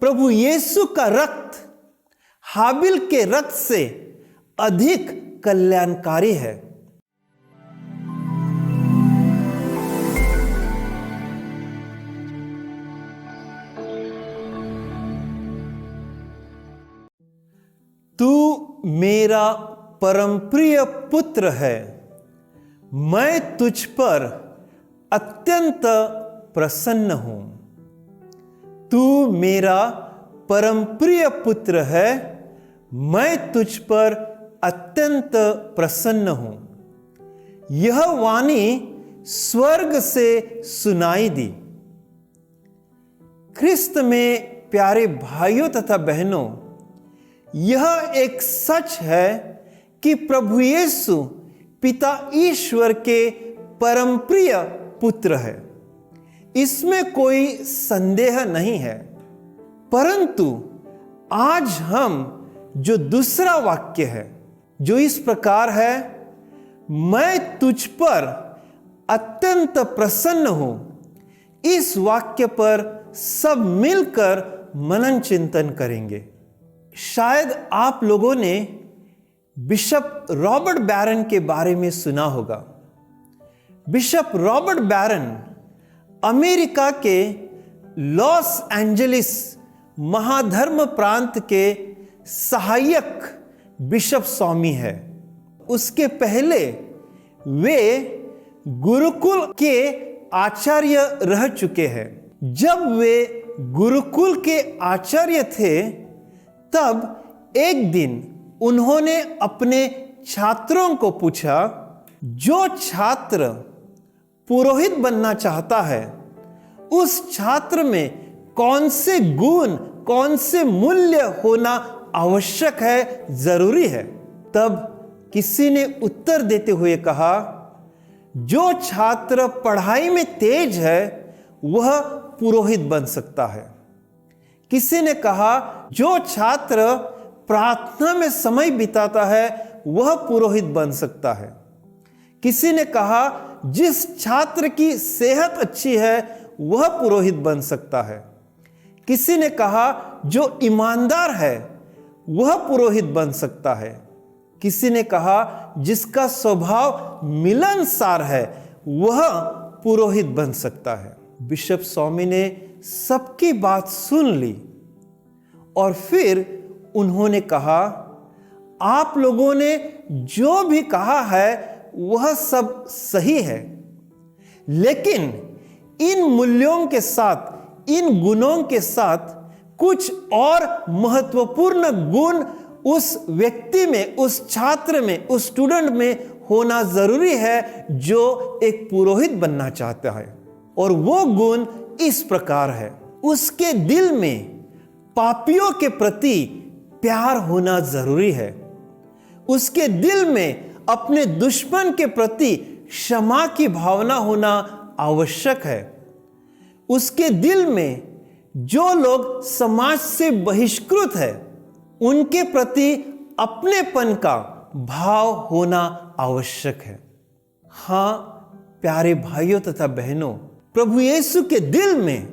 प्रभु यीशु का रक्त हाबिल के रक्त से अधिक कल्याणकारी है। तू मेरा परम प्रिय पुत्र है, मैं तुझ पर अत्यंत प्रसन्न हूं। तू मेरा परम प्रिय पुत्र है, मैं तुझ पर अत्यंत प्रसन्न हूं। यह वाणी स्वर्ग से सुनाई दी। ख्रिस्त में प्यारे भाइयों तथा बहनों, यह एक सच है कि प्रभु यीशु पिता ईश्वर के परम प्रिय पुत्र है। इसमें कोई संदेह नहीं है। परंतु आज हम जो दूसरा वाक्य है, जो इस प्रकार है, मैं तुझ पर अत्यंत प्रसन्न हूं, इस वाक्य पर सब मिलकर मनन चिंतन करेंगे। शायद आप लोगों ने बिशप रॉबर्ट बैरन के बारे में सुना होगा। बिशप रॉबर्ट बैरन अमेरिका के लॉस एंजलिस महाधर्म प्रांत के सहायक बिशप स्वामी है। उसके पहले वे गुरुकुल के आचार्य रह चुके हैं। जब वे गुरुकुल के आचार्य थे, तब एक दिन उन्होंने अपने छात्रों को पूछा, जो छात्र पुरोहित बनना चाहता है, उस छात्र में कौन से गुण, कौन से मूल्य होना आवश्यक है, जरूरी है। तब किसी ने उत्तर देते हुए कहा, जो छात्र पढ़ाई में तेज है वह पुरोहित बन सकता है। किसी ने कहा, जो छात्र प्रार्थना में समय बिताता है वह पुरोहित बन सकता है। किसी ने कहा, जिस छात्र की सेहत अच्छी है वह पुरोहित बन सकता है। किसी ने कहा, जो ईमानदार है वह पुरोहित बन सकता है। किसी ने कहा, जिसका स्वभाव मिलनसार है वह पुरोहित बन सकता है। बिशप स्वामी ने सबकी बात सुन ली और फिर उन्होंने कहा, आप लोगों ने जो भी कहा है वह सब सही है, लेकिन इन मूल्यों के साथ, इन गुणों के साथ कुछ और महत्वपूर्ण गुण उस व्यक्ति में, उस छात्र में, उस स्टूडेंट में होना जरूरी है जो एक पुरोहित बनना चाहता है। और वो गुण इस प्रकार है, उसके दिल में पापियों के प्रति प्यार होना जरूरी है। उसके दिल में अपने दुश्मन के प्रति क्षमा की भावना होना आवश्यक है। उसके दिल में जो लोग समाज से बहिष्कृत है उनके प्रति अपनेपन का भाव होना आवश्यक है। हां प्यारे भाइयों तथा बहनों, प्रभु यीशु के दिल में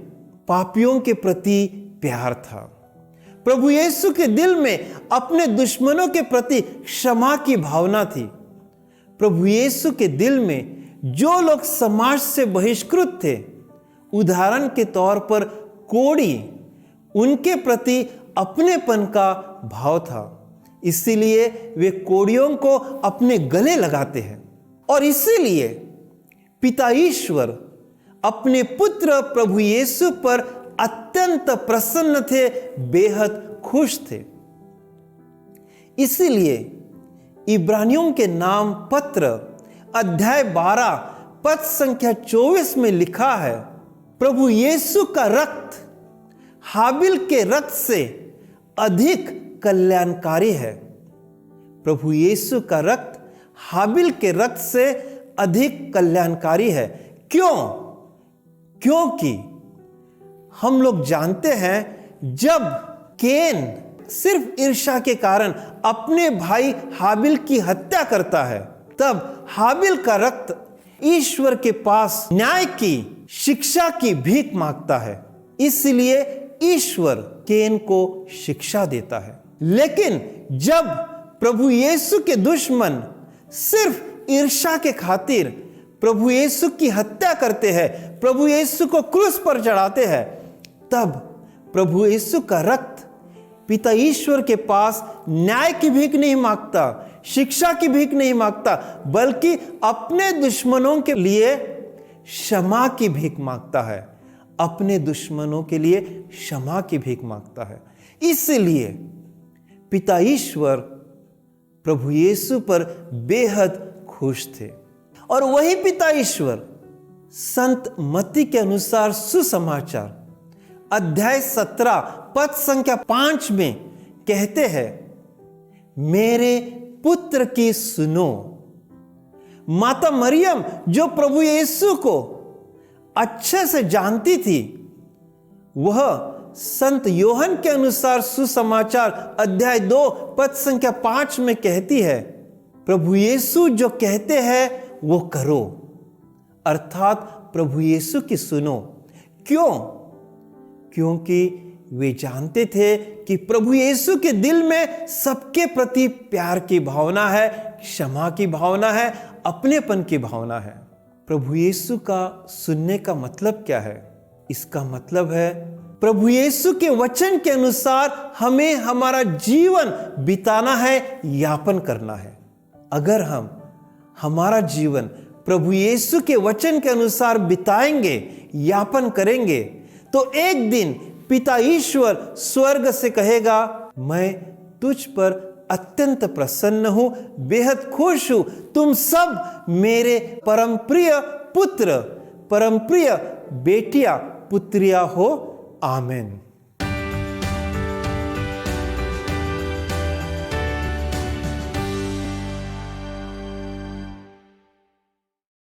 पापियों के प्रति प्यार था। प्रभु यीशु के दिल में अपने दुश्मनों के प्रति क्षमा की भावना थी। प्रभु यीशु के दिल में जो लोग समाज से बहिष्कृत थे, उदाहरण के तौर पर कोढ़ी, उनके प्रति अपनेपन का भाव था। इसीलिए वे कोढ़ियों को अपने गले लगाते हैं। और इसीलिए पिता ईश्वर अपने पुत्र प्रभु यीशु पर अत्यंत प्रसन्न थे, बेहद खुश थे। इसीलिए इब्रानियों के नाम पत्र अध्याय 12 पद संख्या 24 में लिखा है, प्रभु यीशु का रक्त हाबिल के रक्त से अधिक कल्याणकारी है। प्रभु यीशु का रक्त हाबिल के रक्त से अधिक कल्याणकारी है। क्यों? क्योंकि हम लोग जानते हैं, जब केन सिर्फ ईर्ष्या के कारण अपने भाई हाबिल की हत्या करता है, तब हाबिल का रक्त ईश्वर के पास न्याय की, शिक्षा की भीख मांगता है। इसलिए ईश्वर केन को शिक्षा देता है। लेकिन जब प्रभु यीशु के दुश्मन सिर्फ ईर्ष्या के खातिर प्रभु यीशु की हत्या करते हैं, प्रभु यीशु को क्रूस पर चढ़ाते हैं, तब प्रभु यीशु का रक्त पिता ईश्वर के पास न्याय की भीख नहीं मांगता, शिक्षा की भीख नहीं मांगता, बल्कि अपने दुश्मनों के लिए क्षमा की भीख मांगता है। अपने दुश्मनों के लिए क्षमा की भीख मांगता है। इसलिए पिता ईश्वर प्रभु यीशु पर बेहद खुश थे। और वही पिता ईश्वर संत मत्ती के अनुसार सुसमाचार अध्याय 17 पद संख्या 5 में कहते हैं, मेरे पुत्र की सुनो। माता मरियम जो प्रभु यीशु को अच्छे से जानती थी, वह संत योहन के अनुसार सुसमाचार अध्याय 2 पद संख्या 5 में कहती है, प्रभु यीशु जो कहते हैं वो करो, अर्थात प्रभु यीशु की सुनो। क्यों? क्योंकि वे जानते थे कि प्रभु यीशु के दिल में सबके प्रति प्यार की भावना है, क्षमा की भावना है, अपनेपन की भावना है। प्रभु यीशु का सुनने का मतलब क्या है? इसका मतलब है प्रभु यीशु के वचन के अनुसार हमें हमारा जीवन बिताना है, यापन करना है। अगर हम हमारा जीवन प्रभु यीशु के वचन के अनुसार बिताएंगे, यापन करेंगे, तो एक दिन पिता ईश्वर स्वर्ग से कहेगा, मैं तुझ पर अत्यंत प्रसन्न हूं, बेहद खुश हूं, तुम सब मेरे परमप्रिय पुत्र, परमप्रिय बेटियां, पुत्रियां हो। आमीन।